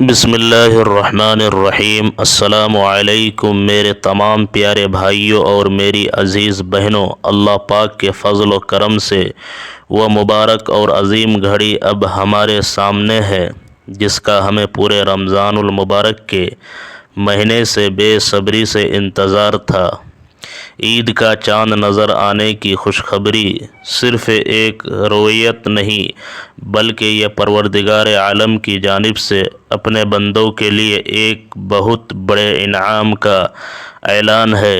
بسم اللہ الرحمن الرحیم۔ السلام علیکم میرے تمام پیارے بھائیوں اور میری عزیز بہنوں، اللہ پاک کے فضل و کرم سے وہ مبارک اور عظیم گھڑی اب ہمارے سامنے ہے جس کا ہمیں پورے رمضان المبارک کے مہینے سے بے صبری سے انتظار تھا۔ عید کا چاند نظر آنے کی خوشخبری صرف ایک رویت نہیں بلکہ یہ پروردگار عالم کی جانب سے اپنے بندوں کے لیے ایک بہت بڑے انعام کا اعلان ہے۔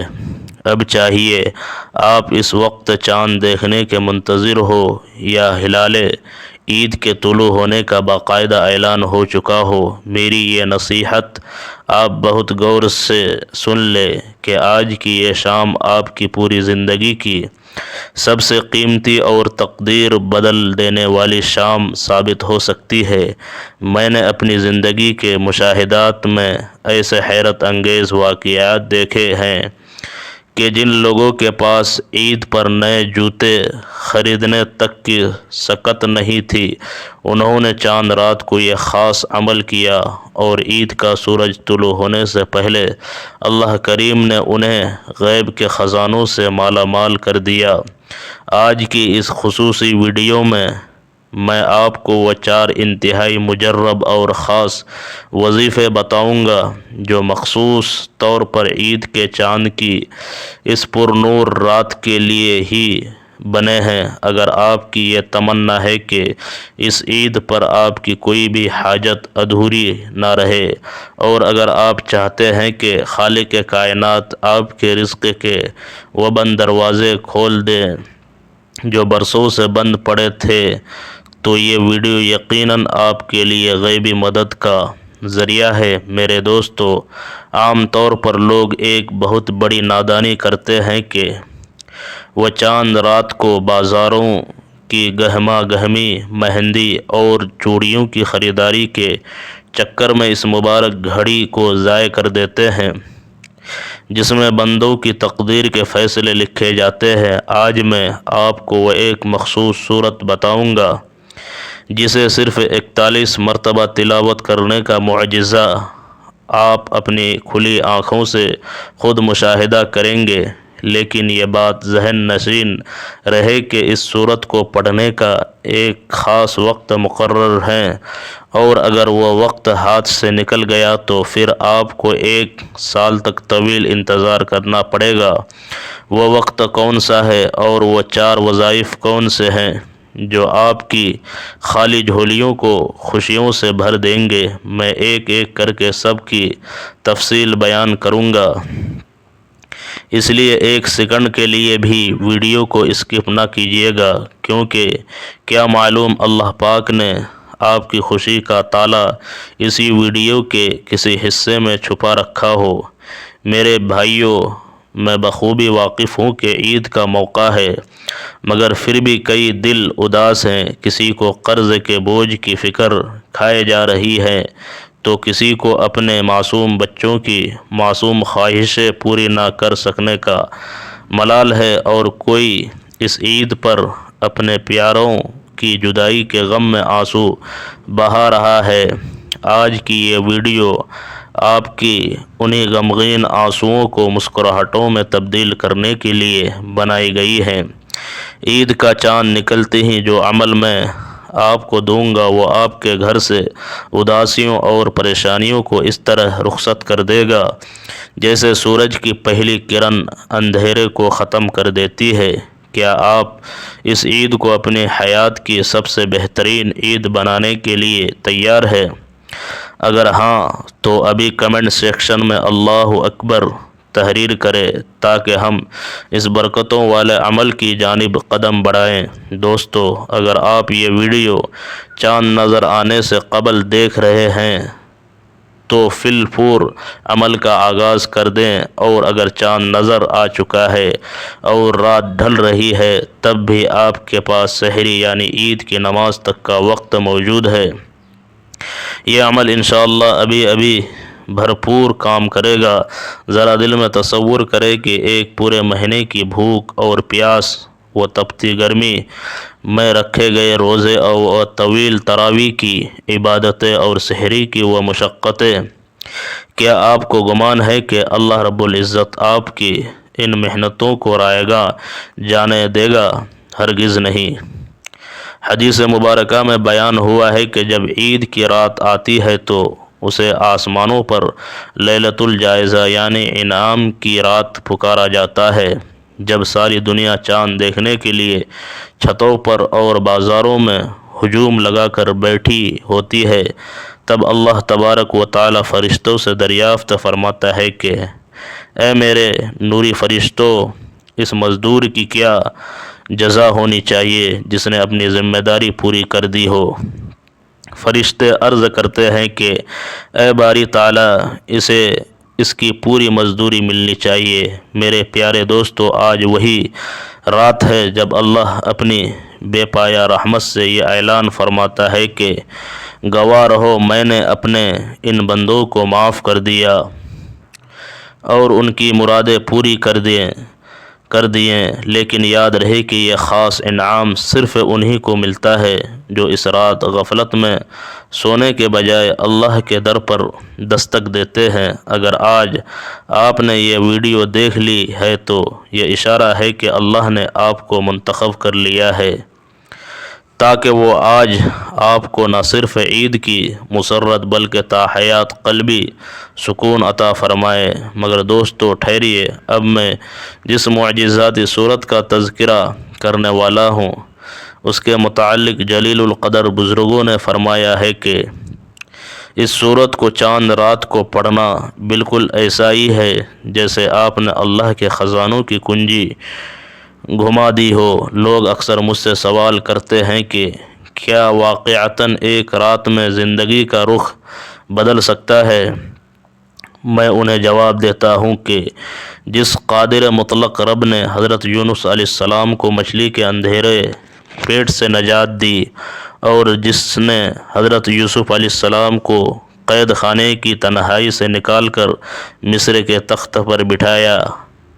اب چاہیے آپ اس وقت چاند دیکھنے کے منتظر ہو یا ہلال عید کے طلوع ہونے کا باقاعدہ اعلان ہو چکا ہو، میری یہ نصیحت آپ بہت غور سے سن لیں کہ آج کی یہ شام آپ کی پوری زندگی کی سب سے قیمتی اور تقدیر بدل دینے والی شام ثابت ہو سکتی ہے۔ میں نے اپنی زندگی کے مشاہدات میں ایسے حیرت انگیز واقعات دیکھے ہیں کہ جن لوگوں کے پاس عید پر نئے جوتے خریدنے تک کی سکت نہیں تھی، انہوں نے چاند رات کو یہ خاص عمل کیا اور عید کا سورج طلوع ہونے سے پہلے اللہ کریم نے انہیں غیب کے خزانوں سے مالا مال کر دیا۔ آج کی اس خصوصی ویڈیو میں آپ کو وہ 4 انتہائی مجرب اور خاص وظیفے بتاؤں گا جو مخصوص طور پر عید کے چاند کی اس پر نور رات کے لیے ہی بنے ہیں۔ اگر آپ کی یہ تمنا ہے کہ اس عید پر آپ کی کوئی بھی حاجت ادھوری نہ رہے، اور اگر آپ چاہتے ہیں کہ خالق کائنات آپ کے رزق کے وہ بند دروازے کھول دے جو برسوں سے بند پڑے تھے، تو یہ ویڈیو یقیناً آپ کے لیے غیبی مدد کا ذریعہ ہے۔ میرے دوستو، عام طور پر لوگ ایک بہت بڑی نادانی کرتے ہیں کہ وہ چاند رات کو بازاروں کی گہما گہمی، مہندی اور چوڑیوں کی خریداری کے چکر میں اس مبارک گھڑی کو ضائع کر دیتے ہیں جس میں بندوں کی تقدیر کے فیصلے لکھے جاتے ہیں۔ آج میں آپ کو وہ ایک مخصوص سورت بتاؤں گا جسے صرف 41 مرتبہ تلاوت کرنے کا معجزہ آپ اپنی کھلی آنکھوں سے خود مشاہدہ کریں گے، لیکن یہ بات ذہن نشین رہے کہ اس سورت کو پڑھنے کا ایک خاص وقت مقرر ہے، اور اگر وہ وقت ہاتھ سے نکل گیا تو پھر آپ کو 1 سال تک طویل انتظار کرنا پڑے گا۔ وہ وقت کون سا ہے اور وہ 4 وظائف کون سے ہیں جو آپ کی خالی جھولیوں کو خوشیوں سے بھر دیں گے؟ میں ایک ایک کر کے سب کی تفصیل بیان کروں گا، اس لیے 1 سیکنڈ کے لیے بھی ویڈیو کو اسکپ نہ کیجیے گا، کیونکہ کیا معلوم اللہ پاک نے آپ کی خوشی کا تالا اسی ویڈیو کے کسی حصے میں چھپا رکھا ہو۔ میرے بھائیوں، میں بخوبی واقف ہوں کہ عید کا موقع ہے، مگر پھر بھی کئی دل اداس ہیں۔ کسی کو قرض کے بوجھ کی فکر کھائے جا رہی ہے تو کسی کو اپنے معصوم بچوں کی معصوم خواہشیں پوری نہ کر سکنے کا ملال ہے، اور کوئی اس عید پر اپنے پیاروں کی جدائی کے غم میں آنسو بہا رہا ہے۔ آج کی یہ ویڈیو آپ کی انہی غمگین آنسوؤں کو مسکراہٹوں میں تبدیل کرنے کے لیے بنائی گئی ہے۔ عید کا چاند نکلتے ہی جو عمل میں آپ کو دوں گا وہ آپ کے گھر سے اداسیوں اور پریشانیوں کو اس طرح رخصت کر دے گا جیسے سورج کی پہلی کرن اندھیرے کو ختم کر دیتی ہے۔ کیا آپ اس عید کو اپنی حیات کی سب سے بہترین عید بنانے کے لیے تیار ہیں؟ اگر ہاں تو ابھی کمنٹ سیکشن میں اللہ اکبر تحریر کریں تاکہ ہم اس برکتوں والے عمل کی جانب قدم بڑھائیں۔ دوستو، اگر آپ یہ ویڈیو چاند نظر آنے سے قبل دیکھ رہے ہیں تو فی الفور عمل کا آغاز کر دیں، اور اگر چاند نظر آ چکا ہے اور رات ڈھل رہی ہے تب بھی آپ کے پاس سحری یعنی عید کی نماز تک کا وقت موجود ہے۔ یہ عمل انشاءاللہ ابھی بھرپور کام کرے گا۔ ذرا دل میں تصور کریں کہ ایک پورے مہینے کی بھوک اور پیاس وہ تپتی گرمی میں رکھے گئے روزے اور طویل تراویح کی عبادتیں اور سحری کی وہ مشقتیں، کیا آپ کو گمان ہے کہ اللہ رب العزت آپ کی ان محنتوں کو رائے گاں جانے دے گا؟ ہرگز نہیں۔ حدیث مبارکہ میں بیان ہوا ہے کہ جب عید کی رات آتی ہے تو اسے آسمانوں پر لیلۃ الجائزہ یعنی انعام کی رات پکارا جاتا ہے۔ جب ساری دنیا چاند دیکھنے کے لیے چھتوں پر اور بازاروں میں ہجوم لگا کر بیٹھی ہوتی ہے، تب اللہ تبارک و تعالی فرشتوں سے دریافت فرماتا ہے کہ اے میرے نوری فرشتوں، اس مزدور کی کیا جزا ہونی چاہیے جس نے اپنی ذمہ داری پوری کر دی ہو؟ فرشتے عرض کرتے ہیں کہ اے باری تعالی، اسے اس کی پوری مزدوری ملنی چاہیے۔ میرے پیارے دوستو، آج وہی رات ہے جب اللہ اپنی بے پایہ رحمت سے یہ اعلان فرماتا ہے کہ گواہ رہو، میں نے اپنے ان بندوں کو معاف کر دیا اور ان کی مرادیں پوری کر دیے، لیکن یاد رہے کہ یہ خاص انعام صرف انہی کو ملتا ہے جو اس رات غفلت میں سونے کے بجائے اللہ کے در پر دستک دیتے ہیں۔ اگر آج آپ نے یہ ویڈیو دیکھ لی ہے تو یہ اشارہ ہے کہ اللہ نے آپ کو منتخب کر لیا ہے تاکہ وہ آج آپ کو نہ صرف عید کی مسرت بلکہ تا حیات قلبی سکون عطا فرمائے۔ مگر دوستو ٹھہریے، اب میں جس معجزاتی صورت کا تذکرہ کرنے والا ہوں اس کے متعلق جلیل القدر بزرگوں نے فرمایا ہے کہ اس صورت کو چاند رات کو پڑھنا بالکل ایسا ہی ہے جیسے آپ نے اللہ کے خزانوں کی کنجی گھما دی ہو۔ لوگ اکثر مجھ سے سوال کرتے ہیں کہ کیا واقعتاً ایک رات میں زندگی کا رخ بدل سکتا ہے؟ میں انہیں جواب دیتا ہوں کہ جس قادر مطلق رب نے حضرت یونس علیہ السلام کو مچھلی کے اندھیرے پیٹ سے نجات دی اور جس نے حضرت یوسف علیہ السلام کو قید خانے کی تنہائی سے نکال کر مصر کے تخت پر بٹھایا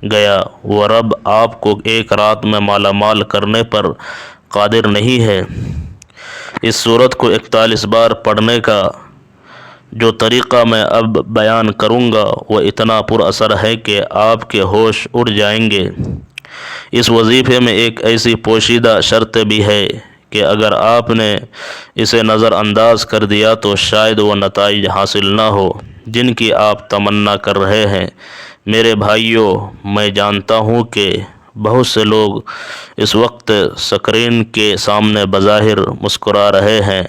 گیا، وہ رب آپ کو ایک رات میں مالا مال کرنے پر قادر نہیں ہے؟ اس صورت کو 41 بار پڑھنے کا جو طریقہ میں اب بیان کروں گا وہ اتنا پر اثر ہے کہ آپ کے ہوش اڑ جائیں گے۔ اس وظیفے میں ایک ایسی پوشیدہ شرط بھی ہے کہ اگر آپ نے اسے نظر انداز کر دیا تو شاید وہ نتائج حاصل نہ ہو جن کی آپ تمنا کر رہے ہیں۔ میرے بھائیوں، میں جانتا ہوں کہ بہت سے لوگ اس وقت سکرین کے سامنے بظاہر مسکرا رہے ہیں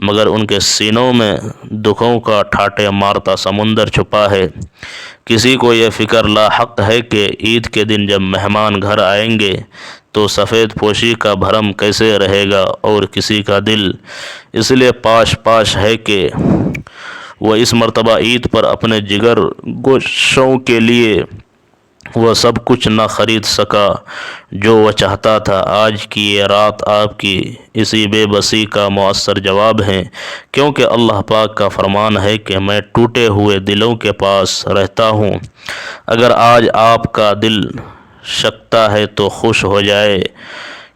مگر ان کے سینوں میں دکھوں کا ٹھاٹھے مارتا سمندر چھپا ہے۔ کسی کو یہ فکر لاحق ہے کہ عید کے دن جب مہمان گھر آئیں گے تو سفید پوشی کا بھرم کیسے رہے گا، اور کسی کا دل اس لیے پاش پاش ہے کہ وہ اس مرتبہ عید پر اپنے جگر گوشوں کے لیے وہ سب کچھ نہ خرید سکا جو وہ چاہتا تھا۔ آج کی یہ رات آپ کی اسی بے بسی کا مؤثر جواب ہے، کیونکہ اللہ پاک کا فرمان ہے کہ میں ٹوٹے ہوئے دلوں کے پاس رہتا ہوں۔ اگر آج آپ کا دل شکتا ہے تو خوش ہو جائے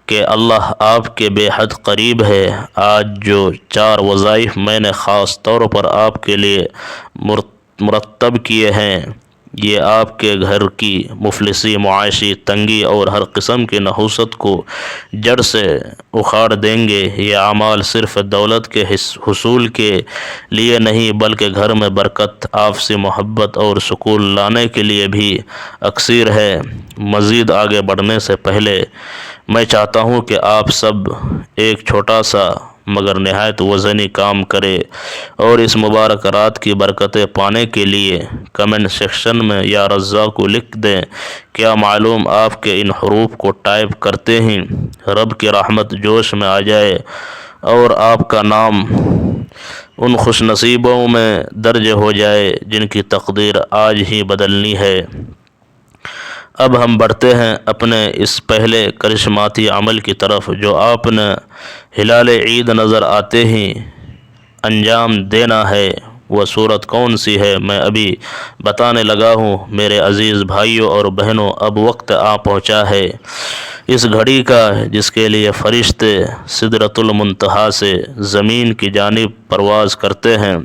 کہ اللہ آپ کے بے حد قریب ہے۔ آج جو 4 وظائف میں نے خاص طور پر آپ کے لیے مرتب کیے ہیں، یہ آپ کے گھر کی مفلسی، معاشی تنگی اور ہر قسم کی نحوست کو جڑ سے اکھاڑ دیں گے۔ یہ اعمال صرف دولت کے حصول کے لیے نہیں بلکہ گھر میں برکت، آپسی محبت اور سکون لانے کے لیے بھی اکثیر ہے۔ مزید آگے بڑھنے سے پہلے میں چاہتا ہوں کہ آپ سب ایک چھوٹا سا مگر نہایت وزنی کام کرے اور اس مبارک رات کی برکتیں پانے کے لیے کمنٹ سیکشن میں یا رزاق کو لکھ دیں۔ کیا معلوم آپ کے ان حروف کو ٹائپ کرتے ہی رب کی رحمت جوش میں آ جائے اور آپ کا نام ان خوش نصیبوں میں درج ہو جائے جن کی تقدیر آج ہی بدلنی ہے۔ اب ہم بڑھتے ہیں اپنے اس پہلے کرشماتی عمل کی طرف جو آپ نے ہلال عید نظر آتے ہی انجام دینا ہے۔ وہ صورت کون سی ہے میں ابھی بتانے لگا ہوں۔ میرے عزیز بھائیوں اور بہنوں، اب وقت آ پہنچا ہے اس گھڑی کا جس کے لیے فرشتے سدرۃ المنتہا سے زمین کی جانب پرواز کرتے ہیں۔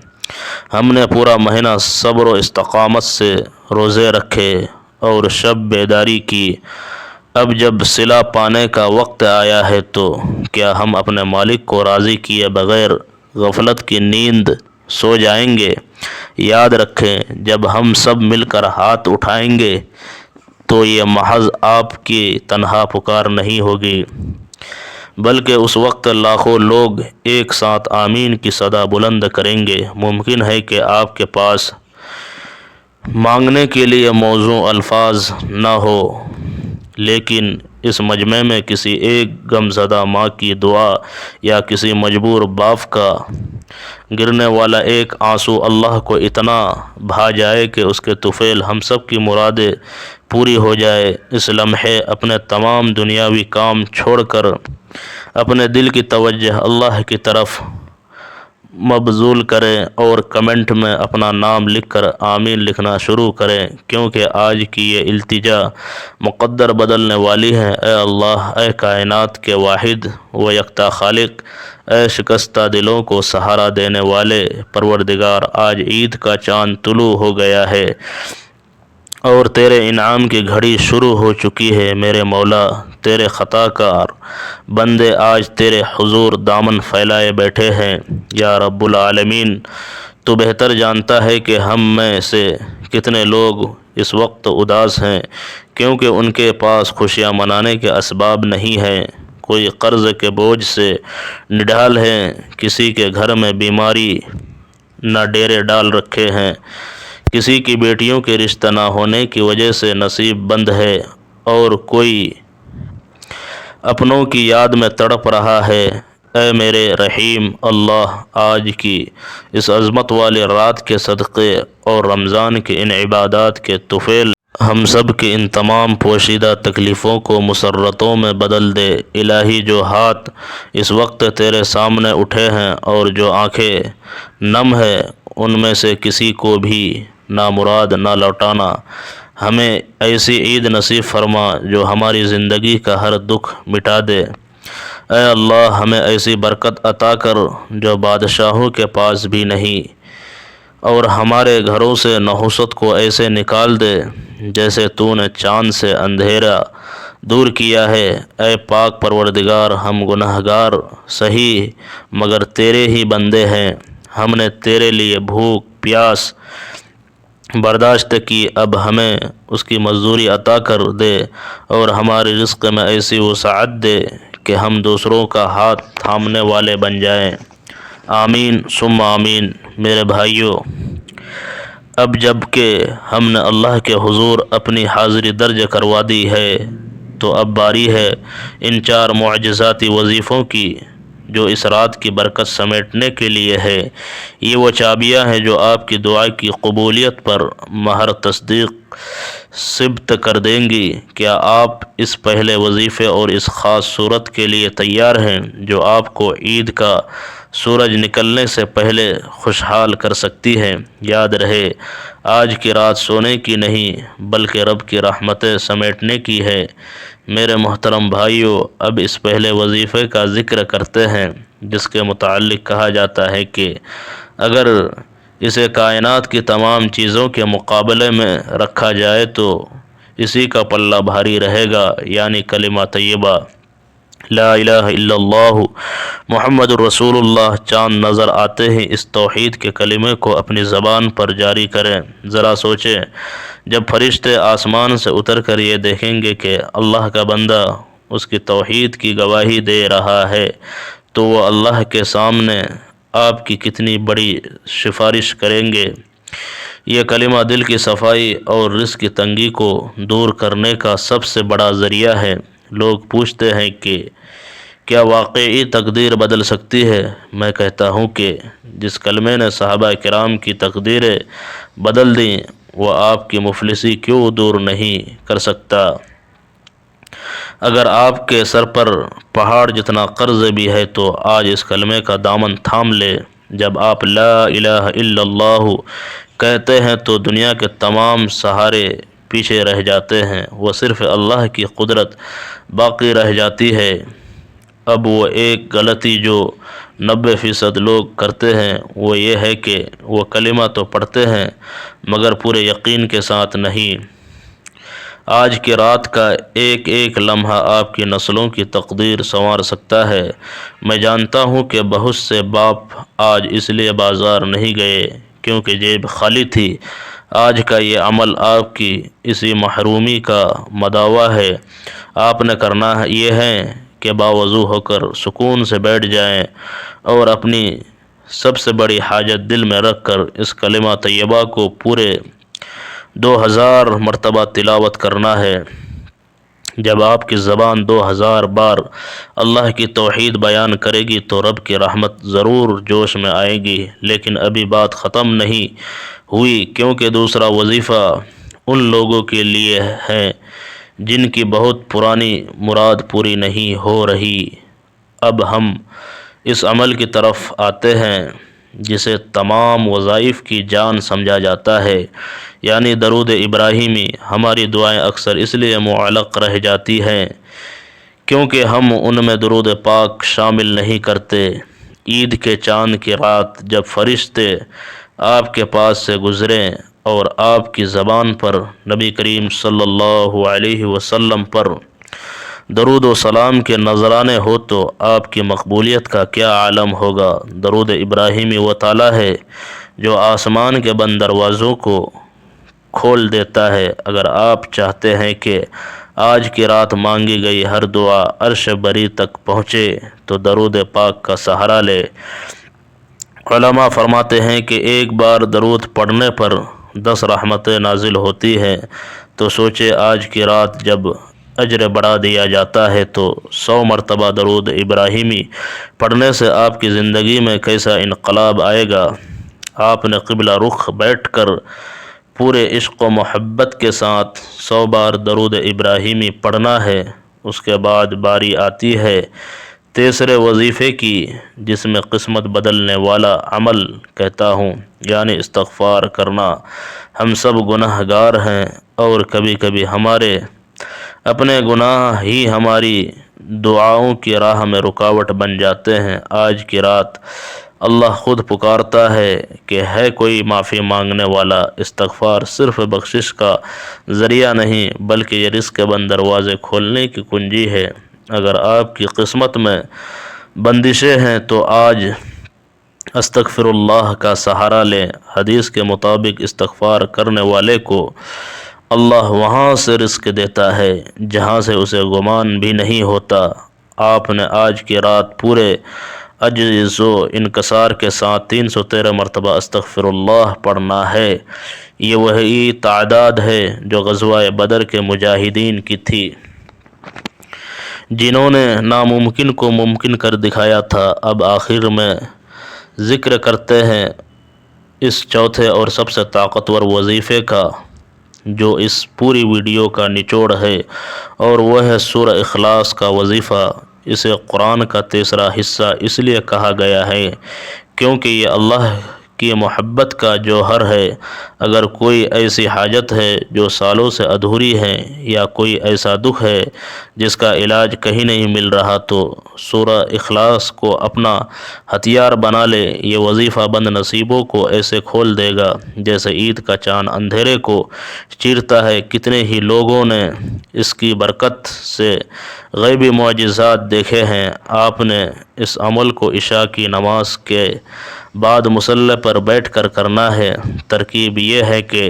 ہم نے پورا مہینہ صبر و استقامت سے روزے رکھے اور شب بیداری کی۔ اب جب صلہ پانے کا وقت آیا ہے تو کیا ہم اپنے مالک کو راضی کیے بغیر غفلت کی نیند سو جائیں گے؟ یاد رکھیں، جب ہم سب مل کر ہاتھ اٹھائیں گے تو یہ محض آپ کی تنہا پکار نہیں ہوگی، بلکہ اس وقت لاکھوں لوگ ایک ساتھ آمین کی صدا بلند کریں گے۔ ممکن ہے کہ آپ کے پاس مانگنے کے لیے موزوں الفاظ نہ ہو، لیکن اس مجمع میں کسی ایک غمزدہ ماں کی دعا یا کسی مجبور باپ کا گرنے والا ایک آنسو اللہ کو اتنا بھا جائے کہ اس کے طفیل ہم سب کی مرادیں پوری ہو جائے۔ اس لمحے اپنے تمام دنیاوی کام چھوڑ کر اپنے دل کی توجہ اللہ کی طرف مبذول کریں اور کمنٹ میں اپنا نام لکھ کر آمین لکھنا شروع کریں، کیونکہ آج کی یہ التجا مقدر بدلنے والی ہے۔ اے اللہ، اے کائنات کے واحد و یکتا خالق، اے شکستہ دلوں کو سہارا دینے والے پروردگار، آج عید کا چاند طلوع ہو گیا ہے اور تیرے انعام کی گھڑی شروع ہو چکی ہے۔ میرے مولا، تیرے خطا کار بندے آج تیرے حضور دامن پھیلائے بیٹھے ہیں۔ یا رب العالمین، تو بہتر جانتا ہے کہ ہم میں سے کتنے لوگ اس وقت اداس ہیں، کیونکہ ان کے پاس خوشیاں منانے کے اسباب نہیں ہیں۔ کوئی قرض کے بوجھ سے نڈھال ہے، کسی کے گھر میں بیماری نہ ڈیرے ڈال رکھے ہیں، کسی کی بیٹیوں کے رشتہ نہ ہونے کی وجہ سے نصیب بند ہے، اور کوئی اپنوں کی یاد میں تڑپ رہا ہے۔ اے میرے رحیم اللہ، آج کی اس عظمت والی رات کے صدقے اور رمضان کے ان عبادات کے طفیل ہم سب کی ان تمام پوشیدہ تکلیفوں کو مسرتوں میں بدل دے۔ الہی، جو ہاتھ اس وقت تیرے سامنے اٹھے ہیں اور جو آنکھیں نم ہے، ان میں سے کسی کو بھی نامراد نہ لوٹانا۔ ہمیں ایسی عید نصیب فرما جو ہماری زندگی کا ہر دکھ مٹا دے۔ اے اللہ، ہمیں ایسی برکت عطا کر جو بادشاہوں کے پاس بھی نہیں، اور ہمارے گھروں سے نحوست کو ایسے نکال دے جیسے تو نے چاند سے اندھیرا دور کیا ہے۔ اے پاک پروردگار، ہم گنہگار سہی مگر تیرے ہی بندے ہیں۔ ہم نے تیرے لیے بھوک پیاس برداشت کی، اب ہمیں اس کی مزدوری عطا کر دے اور ہمارے رزق میں ایسی وسعت دے کہ ہم دوسروں کا ہاتھ تھامنے والے بن جائیں۔ آمین ثم آمین۔ میرے بھائیوں، اب جب کہ ہم نے اللہ کے حضور اپنی حاضری درج کروا دی ہے تو اب باری ہے ان 4 معجزاتی وظیفوں کی جو اس رات کی برکت سمیٹنے کے لیے ہے۔ یہ وہ چابیاں ہیں جو آپ کی دعا کی قبولیت پر مہر تصدیق ثبت کر دیں گی۔ کیا آپ اس پہلے وظیفے اور اس خاص صورت کے لیے تیار ہیں جو آپ کو عید کا سورج نکلنے سے پہلے خوشحال کر سکتی ہے؟ یاد رہے، آج کی رات سونے کی نہیں بلکہ رب کی رحمتیں سمیٹنے کی ہے۔ میرے محترم بھائیوں، اب اس پہلے وظیفے کا ذکر کرتے ہیں جس کے متعلق کہا جاتا ہے کہ اگر اسے کائنات کی تمام چیزوں کے مقابلے میں رکھا جائے تو اسی کا پلہ بھاری رہے گا، یعنی کلمہ طیبہ لا الہ الا اللہ محمد الرسول اللہ۔ چاند نظر آتے ہی اس توحید کے کلمے کو اپنی زبان پر جاری کریں۔ ذرا سوچیں، جب فرشتے آسمان سے اتر کر یہ دیکھیں گے کہ اللہ کا بندہ اس کی توحید کی گواہی دے رہا ہے تو وہ اللہ کے سامنے آپ کی کتنی بڑی سفارش کریں گے۔ یہ کلمہ دل کی صفائی اور رزق کی تنگی کو دور کرنے کا سب سے بڑا ذریعہ ہے۔ لوگ پوچھتے ہیں کہ کیا واقعی تقدیر بدل سکتی ہے؟ میں کہتا ہوں کہ جس کلمے نے صحابہ کرام کی تقدیریں بدل دیں وہ آپ کی مفلسی کیوں دور نہیں کر سکتا؟ اگر آپ کے سر پر پہاڑ جتنا قرض بھی ہے تو آج اس کلمے کا دامن تھام لے۔ جب آپ لا الہ الا اللہ کہتے ہیں تو دنیا کے تمام سہارے پیچھے رہ جاتے ہیں، وہ صرف اللہ کی قدرت باقی رہ جاتی ہے۔ اب وہ ایک غلطی جو 90% لوگ کرتے ہیں وہ یہ ہے کہ وہ کلمہ تو پڑھتے ہیں مگر پورے یقین کے ساتھ نہیں۔ آج کی رات کا ایک ایک لمحہ آپ کی نسلوں کی تقدیر سنوار سکتا ہے۔ میں جانتا ہوں کہ بہت سے باپ آج اس لیے بازار نہیں گئے کیونکہ جیب خالی تھی۔ آج کا یہ عمل آپ کی اسی محرومی کا مداوع ہے۔ آپ نے کرنا یہ ہے کہ باوضو ہو کر سکون سے بیٹھ جائیں اور اپنی سب سے بڑی حاجت دل میں رکھ کر اس کلمہ طیبہ کو پورے 2000 مرتبہ تلاوت کرنا ہے۔ جب آپ کی زبان 2000 بار اللہ کی توحید بیان کرے گی تو رب کی رحمت ضرور جوش میں آئے گی، لیکن ابھی بات ختم نہیں ہوئی، کیونکہ دوسرا وظیفہ ان لوگوں کے لیے ہے جن کی بہت پرانی مراد پوری نہیں ہو رہی۔ اب ہم اس عمل کی طرف آتے ہیں جسے تمام وظائف کی جان سمجھا جاتا ہے، یعنی درود ابراہیمی۔ ہماری دعائیں اکثر اس لیے معلق رہ جاتی ہیں کیونکہ ہم ان میں درود پاک شامل نہیں کرتے۔ عید کے چاند کی رات جب فرشتے آپ کے پاس سے گزریں اور آپ کی زبان پر نبی کریم صلی اللہ علیہ وسلم پر درود و سلام کے نذرانے ہو تو آپ کی مقبولیت کا کیا عالم ہوگا۔ درود ابراہیمی وہ تالا ہے جو آسمان کے بند دروازوں کو کھول دیتا ہے۔ اگر آپ چاہتے ہیں کہ آج کی رات مانگی گئی ہر دعا عرش بری تک پہنچے تو درود پاک کا سہارا لے۔ علماء فرماتے ہیں کہ ایک بار درود پڑھنے پر 10 رحمتیں نازل ہوتی ہیں، تو سوچے آج کی رات جب اجر بڑھا دیا جاتا ہے تو 100 مرتبہ درود ابراہیمی پڑھنے سے آپ کی زندگی میں کیسا انقلاب آئے گا۔ آپ نے قبلہ رخ بیٹھ کر پورے عشق و محبت کے ساتھ 100 بار درود ابراہیمی پڑھنا ہے۔ اس کے بعد باری آتی ہے تیسرے وظیفے کی، جس میں قسمت بدلنے والا عمل کہتا ہوں، یعنی استغفار کرنا۔ ہم سب گناہ گار ہیں اور کبھی کبھی ہمارے اپنے گناہ ہی ہماری دعاؤں کی راہ میں رکاوٹ بن جاتے ہیں۔ آج کی رات اللہ خود پکارتا ہے کہ ہے کوئی معافی مانگنے والا۔ استغفار صرف بخشش کا ذریعہ نہیں بلکہ یہ رزق کے بند دروازے کھولنے کی کنجی ہے۔ اگر آپ کی قسمت میں بندشیں ہیں تو آج استغفر اللہ کا سہارا لیں۔ حدیث کے مطابق استغفار کرنے والے کو اللہ وہاں سے رزق دیتا ہے جہاں سے اسے گمان بھی نہیں ہوتا۔ آپ نے آج کی رات پورے عجز و انکسار کے ساتھ 313 مرتبہ استغفر اللہ پڑھنا ہے۔ یہ وہی تعداد ہے جو غزوہ بدر کے مجاہدین کی تھی، جنہوں نے ناممکن کو ممکن کر دکھایا تھا۔ اب آخر میں ذکر کرتے ہیں اس چوتھے اور سب سے طاقتور وظیفے کا جو اس پوری ویڈیو کا نچوڑ ہے، اور وہ ہے سورہ اخلاص کا وظیفہ۔ اسے قرآن کا تیسرا حصہ اس لیے کہا گیا ہے کیونکہ یہ اللہ کی محبت کا جوہر ہے۔ اگر کوئی ایسی حاجت ہے جو سالوں سے ادھوری ہے یا کوئی ایسا دکھ ہے جس کا علاج کہیں نہیں مل رہا تو سورہ اخلاص کو اپنا ہتھیار بنا لے۔ یہ وظیفہ بند نصیبوں کو ایسے کھول دے گا جیسے عید کا چاند اندھیرے کو چیرتا ہے۔ کتنے ہی لوگوں نے اس کی برکت سے غیبی معجزات دیکھے ہیں۔ آپ نے اس عمل کو عشاء کی نماز کے بعد مصلی پر بیٹھ کر کرنا ہے۔ ترکیب یہ ہے کہ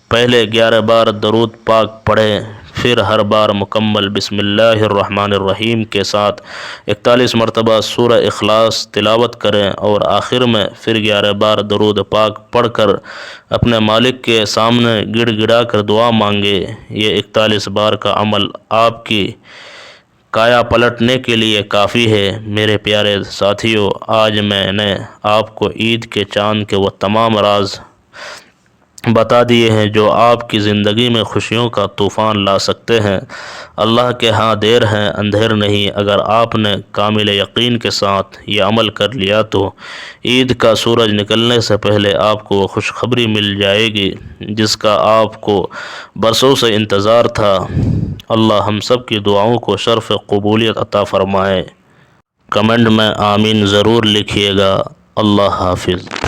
پہلے 11 بار درود پاک پڑھیں، پھر ہر بار مکمل بسم اللہ الرحمن الرحیم کے ساتھ 41 مرتبہ سورہ اخلاص تلاوت کریں اور آخر میں پھر 11 بار درود پاک پڑھ کر اپنے مالک کے سامنے گڑ گڑا کر دعا مانگے۔ یہ 41 بار کا عمل آپ کی کایا پلٹنے کے لیے کافی ہے۔ میرے پیارے ساتھیوں، آج میں نے آپ کو عید کے چاند کے وہ تمام راز بتا دیے ہیں جو آپ کی زندگی میں خوشیوں کا طوفان لا سکتے ہیں۔ اللہ کے ہاں دیر ہے اندھیر نہیں۔ اگر آپ نے کامل یقین کے ساتھ یہ عمل کر لیا تو عید کا سورج نکلنے سے پہلے آپ کو وہ خوشخبری مل جائے گی جس کا آپ کو برسوں سے انتظار تھا۔ اللہ ہم سب کی دعاؤں کو شرف قبولیت عطا فرمائے۔ کمنٹ میں آمین ضرور لکھیے گا۔ اللہ حافظ۔